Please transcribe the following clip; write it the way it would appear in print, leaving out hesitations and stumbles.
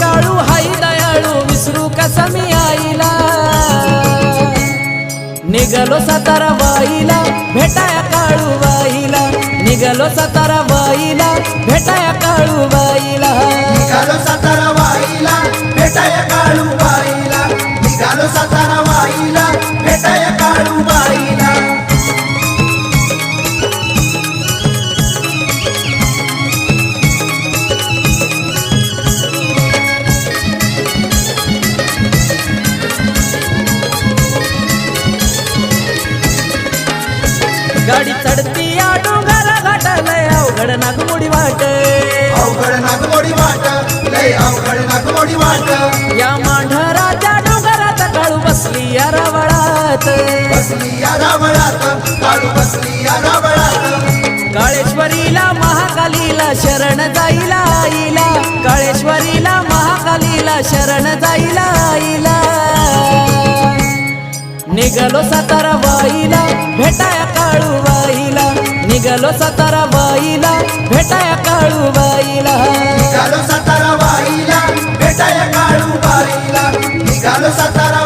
काळू हाई दयाळू विसरू कसा मी आईला निघालो सातारा वाईला भेटाया काळू बाईला निघालो सातारा वाईला भेटाया काळू बाईला निघालो सातारा वाईला भेटाया काळू बाईला निघालो सातारा वाईला भेटाया काळू बाईला गाडी चढती या डोंगर घाटालय अवघड नागमोडी वाट अवघड नागमोडी वाट लय अवघड नागमोडी वाट या मांढराच्या डोंगरात काळू बसली या रावळात बसली या रावळात काळू बसली या रावळात काळेश्वरीला महाकालीला शरण जाईला आईला काळेश्वरीला महाकालीला शरण जाईला आईला निघालो सातारा वाईला भेटाया काळू बाईला निघालो सातारा वाईला भेटाया काळू बाईला निघालो सातारा वाईला भेटाया काळू बाईला निघालो सातारा